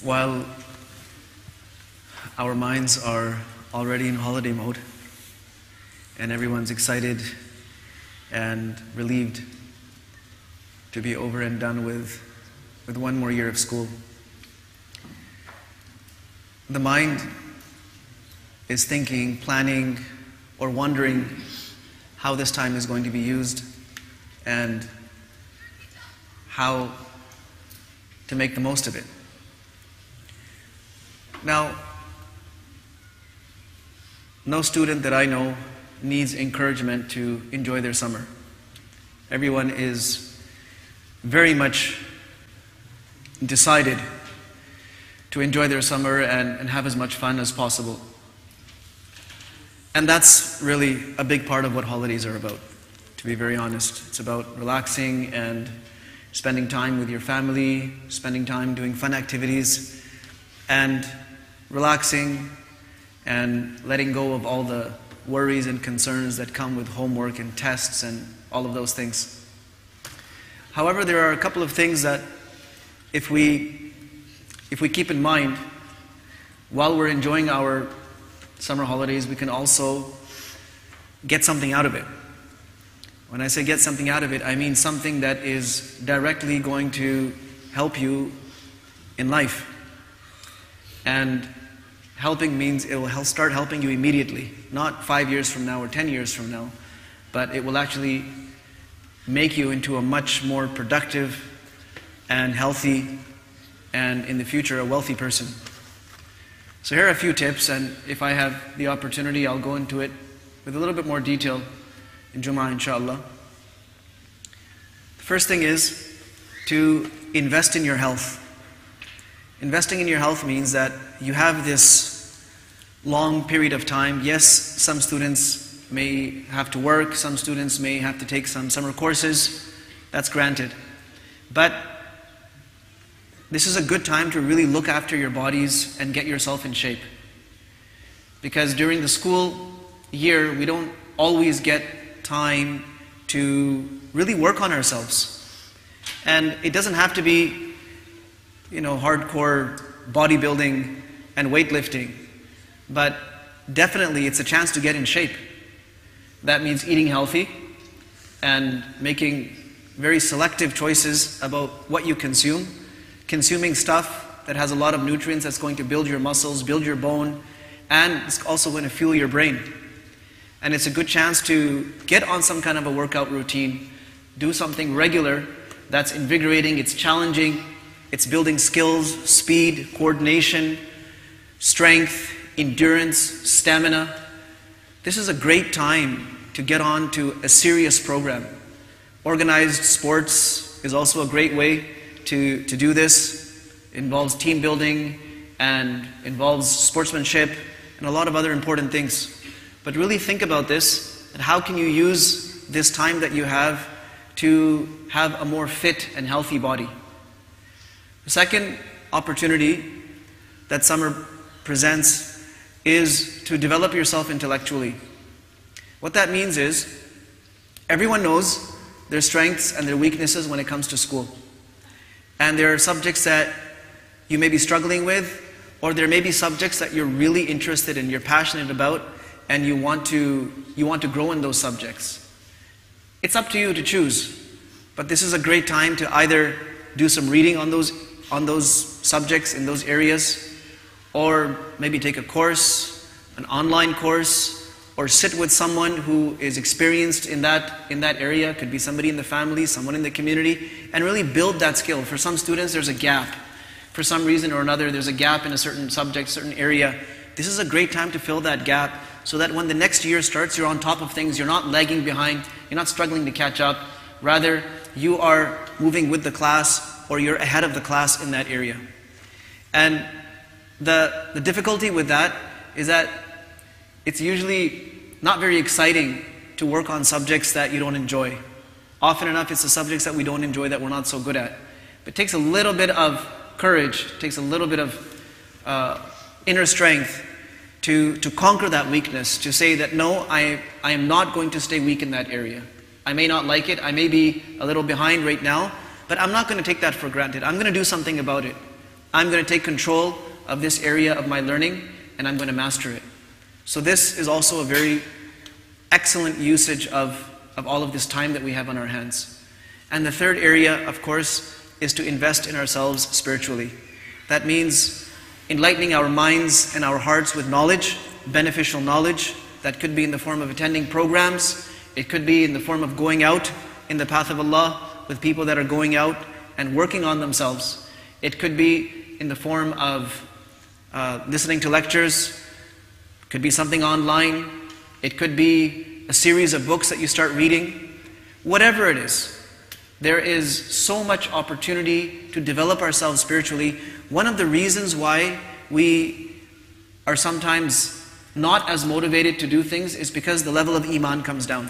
While our minds are already in holiday mode and everyone's excited and relieved to be over and done with one more year of school, the mind is thinking, planning, or wondering how this time is going to be used and how to make the most of it. Now, no student that I know needs encouragement to enjoy their summer. Everyone is very much decided to enjoy their summer and have as much fun as possible. And that's really a big part of what holidays are about, to be very honest. It's about relaxing and spending time with your family, spending time doing fun activities, and relaxing and letting go of all the worries and concerns that come with homework and tests and all of those things. However, there are a couple of things that if we keep in mind while we're enjoying our summer holidays, we can also get something out of it. When I say get something out of it, I mean something that is directly going to help you in life. And helping means it will start helping you immediately, not 5 years from now or 10 years from now, but it will actually make you into a much more productive and healthy and in the future a wealthy person. So here are a few tips, and if I have the opportunity I'll go into it with a little bit more detail in Jummah inshallah. The first thing is to invest in your health. Investing in your health means that you have this long period of time. Yes, some students may have to work, some students may have to take some summer courses, that's granted. But this is a good time to really look after your bodies and get yourself in shape. Because during the school year, we don't always get time to really work on ourselves. And it doesn't have to be hardcore bodybuilding and weightlifting, but definitely it's a chance to get in shape. That means eating healthy and making very selective choices about what you consume, consuming stuff that has a lot of nutrients that's going to build your muscles, build your bone, and it's also going to fuel your brain. And it's a good chance to get on some kind of a workout routine, do something regular that's invigorating, it's challenging, it's building skills, speed, coordination, strength, endurance, stamina. This is a great time to get on to a serious program. Organized sports is also a great way to do this. It involves team building and involves sportsmanship and a lot of other important things. But really think about this, and how can you use this time that you have to have a more fit and healthy body. The second opportunity that summer presents is to develop yourself intellectually. What that means is, everyone knows their strengths and their weaknesses when it comes to school. And there are subjects that you may be struggling with, or there may be subjects that you're really interested in, you're passionate about, and you want to grow in those subjects. It's up to you to choose, but this is a great time to either do some reading on those subjects in those areas, or maybe take a course, an online course, or sit with someone who is experienced in that area. It could be somebody in the family, someone in the community, and really build that skill. For some students there's a gap. For some reason or another there's a gap in a certain subject, certain area. This is a great time to fill that gap so that when the next year starts, you're on top of things, you're not lagging behind, you're not struggling to catch up. Rather, you are moving with the class, or you're ahead of the class in that area. And the difficulty with that is that it's usually not very exciting to work on subjects that you don't enjoy. Often enough, it's the subjects that we don't enjoy that we're not so good at. It takes a little bit of courage, it takes a little bit of inner strength to conquer that weakness, to say that no, I am not going to stay weak in that area. I may not like it, I may be a little behind right now, but I'm not going to take that for granted. I'm going to do something about it. I'm going to take control of this area of my learning and I'm going to master it. So this is also a very excellent usage of all of this time that we have on our hands. And the third area, of course, is to invest in ourselves spiritually. That means enlightening our minds and our hearts with knowledge, beneficial knowledge. That could be in the form of attending programs. It could be in the form of going out in the path of Allah with people that are going out and working on themselves. It could be in the form of listening to lectures. It could be something online. It could be a series of books that you start reading. Whatever it is, there is so much opportunity to develop ourselves spiritually. One of the reasons why we are sometimes not as motivated to do things is because the level of iman comes down.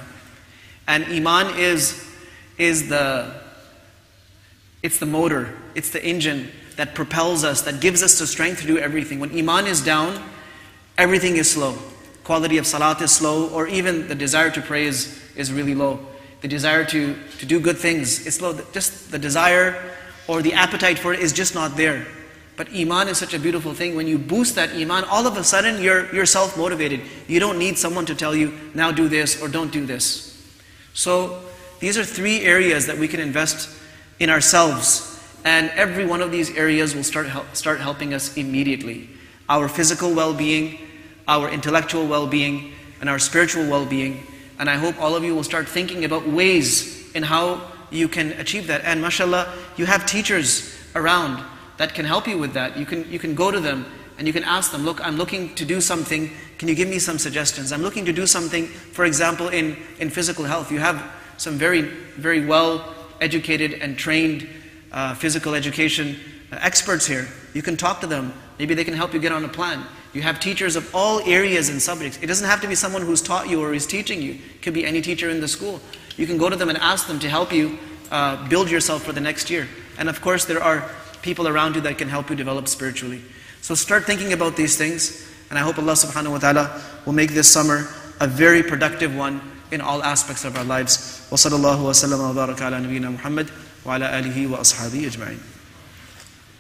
And iman is the motor, it's the engine that propels us, that gives us the strength to do everything. When iman is down, everything is slow. Quality of salat is slow, or even the desire to pray is really low. The desire to do good things is low. Just the desire or the appetite for it is just not there. But iman is such a beautiful thing. When you boost that iman, all of a sudden you're self-motivated. You don't need someone to tell you, now do this or don't do this. So these are three areas that we can invest in ourselves. And every one of these areas will start helping us immediately. Our physical well-being, our intellectual well-being, and our spiritual well-being. And I hope all of you will start thinking about ways in how you can achieve that. And mashallah, you have teachers around that can help you with that. You can go to them and you can ask them, look, I'm looking to do something, can you give me some suggestions? I'm looking to do something, for example, in physical health. You have some very, very well educated and trained physical education experts here. You can talk to them. Maybe they can help you get on a plan. You have teachers of all areas and subjects. It doesn't have to be someone who's taught you or is teaching you. It could be any teacher in the school. You can go to them and ask them to help you build yourself for the next year. And of course, there are people around you that can help you develop spiritually. So start thinking about these things. And I hope Allah subhanahu wa ta'ala will make this summer a very productive one in all aspects of our lives. Wa sallallahu wa sallam wa baraka ala nabiyyina Muhammad wa ala alihi wa ashabihi ajma'in.